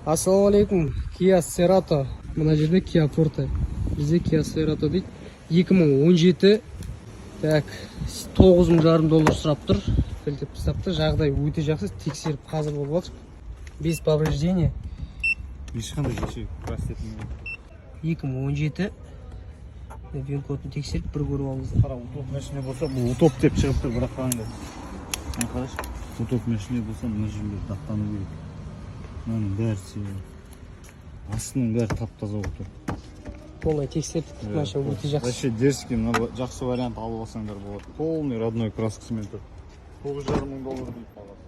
Ассалаумалейкум, Kia Cerato. Мына жерде Kia Forte. Бізде Kia Cerato дейді. 2017. Так, $9,500 сұрап тұр. Келтеп тастапты. Жағдай өте жақсы. Тексеріп қазір болып жатыр. Без повреждения. Ешқандай жеше красетінен. 2017. Вен кодын тексеріп бір көріп алыңыздар. Қара, утоп мәшіне болса, бұл утоп деп шығып тұр, бірақ қараңдар. Қараш, утоп мәшіне болса, мына жерде даттану керек. Мынаның бәрі себебі. Астының бәрі тап-таза болып тұр. Полный тексердік, машина өте жақсы. Вообще дерзкий, мына жақсы вариант алып алсаңдар болады. Полный родной краскасымен тұр. $9,500 дейді бағасы.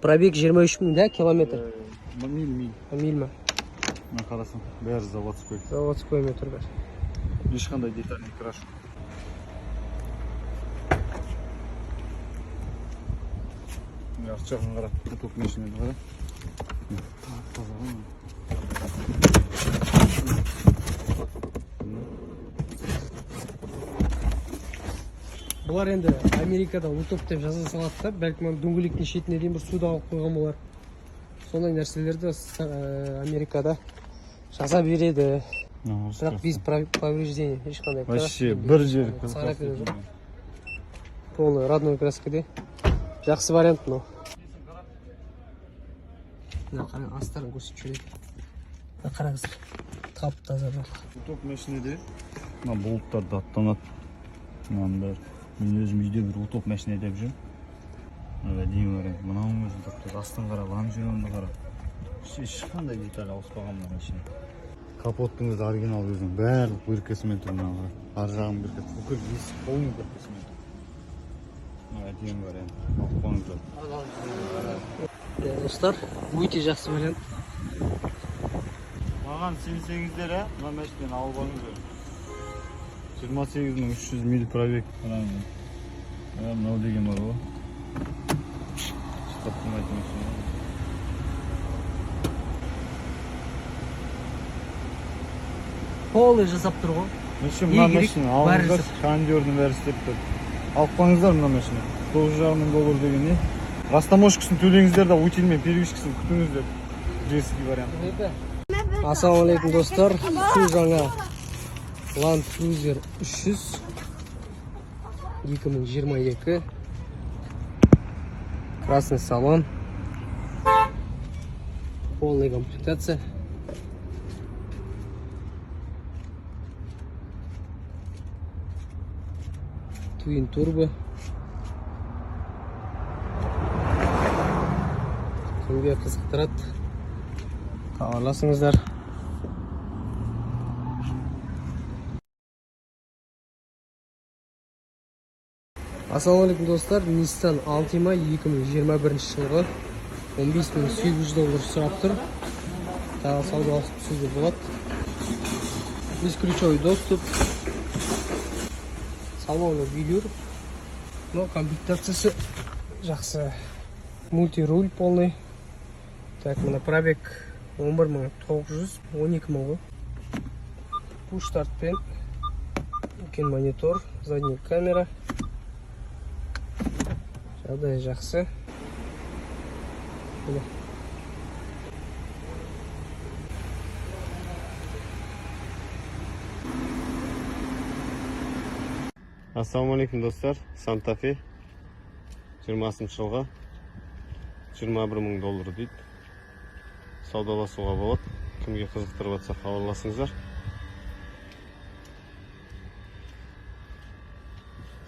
Пробег 23,000, да, километр? Миль. Миль ма? Мына қарасаң, бәрі заводской. Заводской метр бар. Ешқандай детальный краш. Арт жағын қара, утоп мәшінені қара. Бұлар енді Америкада утоп деп жаза салады да, бәлкім дөңгелектің шетіне дейін бір суды алып қойған болар. Сондай нәрселерді Америкада жаза береді. Бірақ без повреждений, ешқандай. Вообще бір жер полный родной краскада. Жақсы вариант мынау. Мына қараң, астарын көрсетіп жүреді. Мына қараңыздар, тап-таза бар. Утоп мәшінеде мына болттар даттанады. Мынаның бәрі. Мен өзім үйде бір утоп мәшіне деп жүрмін. Әдейі вариант. Мынауың өзін тап-таза. Астын қара, ламжеронды қара. Ешқандай деталь ауыспаған мына мәшіне. Капоттың өзі оригинал өзінің барлық біркесімен тұр мына. Ар жағын біркесі. Бүкіл есік полный біркесімен тұр. Әдейі вариант. Алып Достар, өте жақсы вариант. Маған сенсеңіздер, мына мәшінен алып алыңыздар. 28,300 миль пробег. Мынау деген бар ғой. Шықтап қылмайтын машина. Полный жасап тұр ғой. Мына машина алыңыздар, кондердің бәрі істеп тұр. Алып қаңыздар мына машина. $9,500 деген не? Растаможкасын төлеңіздер да утилмен перевишкасын күтіңіздер. Дерзкий вариант. Ассалаумалейкум достар. Су жаңа Land Cruiser 300 2022. Красный салон. Полная комплектация. Twin Turbo. Кімге қызықтырады, хабарласыңыздар. Ассалаумалейкум достар, Nissan Altima 2021 жылғы $15,800 сұрап тұр. Тағы саудаласып түсуге болады. Бесключевой доступ. Салоны велюр. Но комплектациясы жақсы. Мультируль полный. Так, мына пробег 11,900, 12,000. Пуш-стартпен. Үлкен монитор, задний камера. Жағдай жақсы. Ассалаумалейкум достар, Santa Fe 20 жылға $21,000 дейді. Саудаласуға болады. Кімге қызықтырып жатса хабарласыңыздар.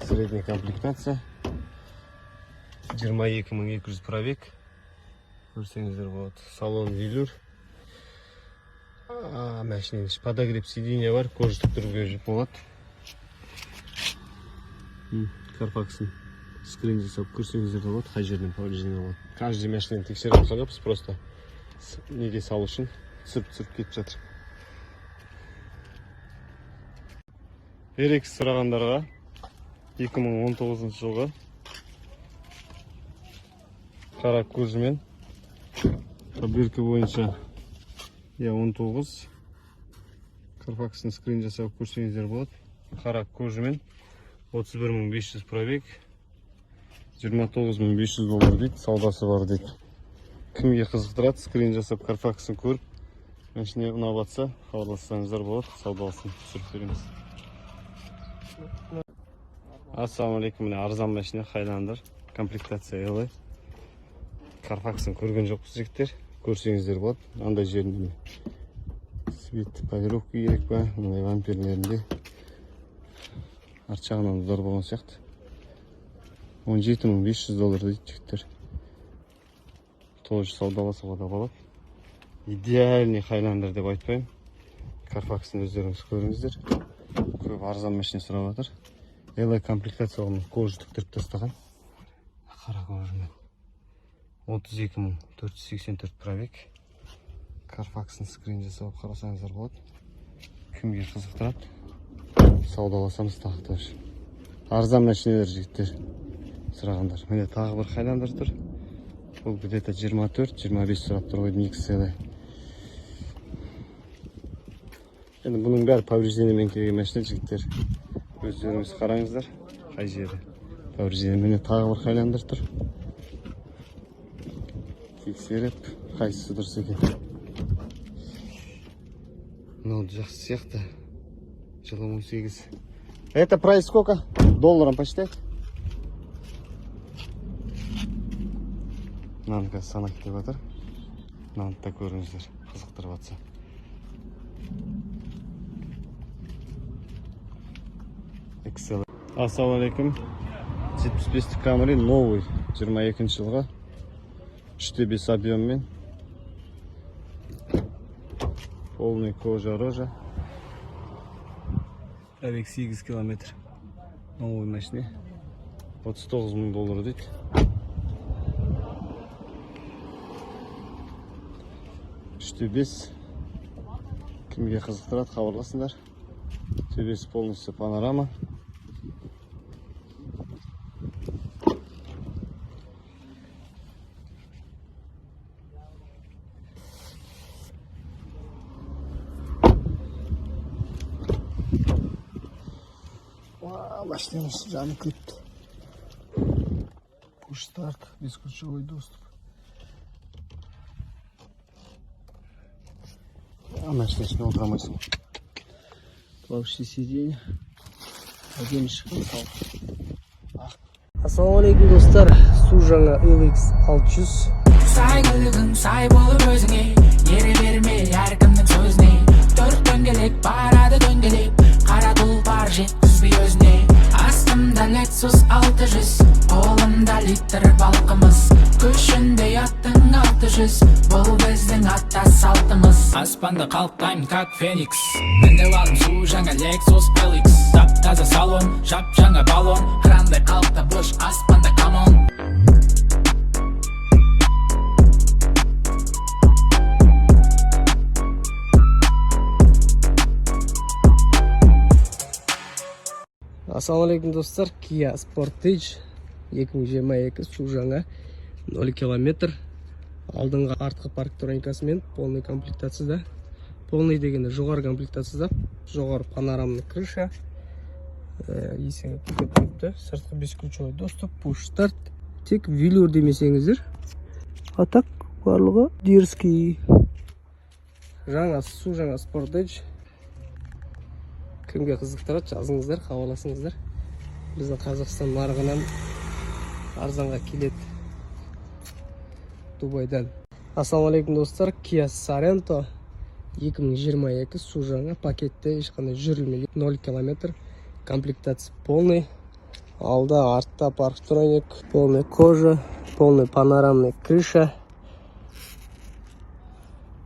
Средняя комплектация. 22,200 пробег. Көрсеңіздер болады. Салон велюр. Машиненің подогрев сиденья бар. Кожистік тұруға жеп болады. Карпаксын скрин жасап көрсеңіздер болады. Қай жерден повреждение болады. Каждый машинаны тексеріп алсақ, біз просто неге салу үшін түсіп кетіп жатыр. RX сұрағандарға 2019 жылғы қара көзімен пробирка бойынша 19 Карпаксын скрин жасап көрсеңіздер болады. Қара көзімен 31,500 пробег, $29,500 дейді, саудасы бар дейді. Кімге қызықтырады, скрин жасап Карпаксын көріп Мәшіне ұнап жатса, хабарлассаңыздар болады, саудаласын түсіріп береміз. Ассалаумағалейкум, міне арзан мәшіне Хайландер, комплектация елай. Карфаксын көрген жоқпыз жігіттер, көрсеңіздер болады. Андай жерінде свет полировка керек па, мындай вампирлерінде арт жағынан зор болған сияқты. $17.500 дейді жігіттер. Тоже саудаласуға да болады. Идеальный Хайландер деп айтпаймын. Карфаксын өздеріңіз көріңіздер. Көп арзан мәшіне сұрап жатыр. Елай комплектацияны кожа тіктіріп тастаған. Қара кожамен. 32.484 пробег. Карфаксын скрин жасап қарасаңыздар болады. Кімге қызықтырады? Саудаласамыз тағы. Арзан мәшинелер жігіттер сұрағандар. Міне тағы бір Хайландер тұр. Бұл где-то 24-25 сұрап тұр ғой микселі. Енді бұның бәрі повреждениемен келген мәшіне жігіттер. Өздеріңіз қараңыздар. Қай жері повреждение. Міне тағы бір Хайландер тұр. Тексеріп, қайсысы дұрыс екен. Мынау жақсы сияқты. Жылы 18. Это прайс сколько? Долларом почитай. Мынаны қазір санақ деп жатыр. Мынаны да көріңіздер, қызықтырып жатса. Excel. Ассалаумағалейкум. 75 Camry новый, 22 жылға. 3/5 объеммен. Полный кожа рожа. Пробег 8 километр. Новый машине. $39.000 дейді. Төбес. Кімге қызықтырады, хабарласыңдар. Төбесі полностью панорама. Машинамыз жанып кетті. Push start, бесключевой доступ. Машинасына отырамайсың. Плавающий сиденье. Әдемі шыққан. Ассалаумағалейкум достар. Су жаңа LX 600. Сай сай болып өзіңе, ере берме әркімнің сөзіне. Төрт дөңгелек барады дөңгелек, қара тұлпар жеткізбей өзіне. Астымда Lexus 600, қолымда литр балқымыз. Көшінде аттың 600, бұл біздің атта салтымыз. Аспанды қалықтаймын, как Феникс. Мініп алдым су жаңа Lexus LX. Тап-таза салон, жап-жаңа баллон. Қырандай қалықта бош аспанда камон. Ассалаумағалейкум достар, Kia Sportage 2022 су жаңа 0 километр. Алдыңғы артқы парктроникасымен полный комплектацияда. Полный дегенде жоғары комплектацияда. Жоғары панорамный крыша. Есеңе көтепті. Сыртқы бесключевой доступ, push start. Тек велюр демесеңіздер. А так барлығы дерзкий. Жаңа су жаңа Sportage. Кімге қызықтырады, жазыңыздар, хабарласыңыздар. Біздің Қазақстан нарығынан арзанға келеді. Дубайдан. Ассалаумағалейкум достар, Kia Sorento 2022 су жаңа пакетте, ешқандай жүрілмеген, 0 километр. Комплектация полный. Алда, артта парктроник, полный кожа, полный панорамный крыша.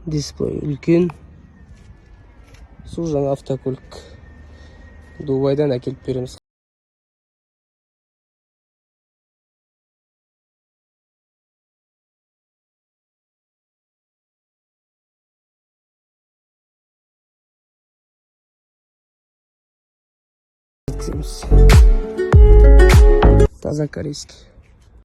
Дисплей үлкен. Су жаңа автокөлік. Дубайдан әкеліп береміз. Таза корейский.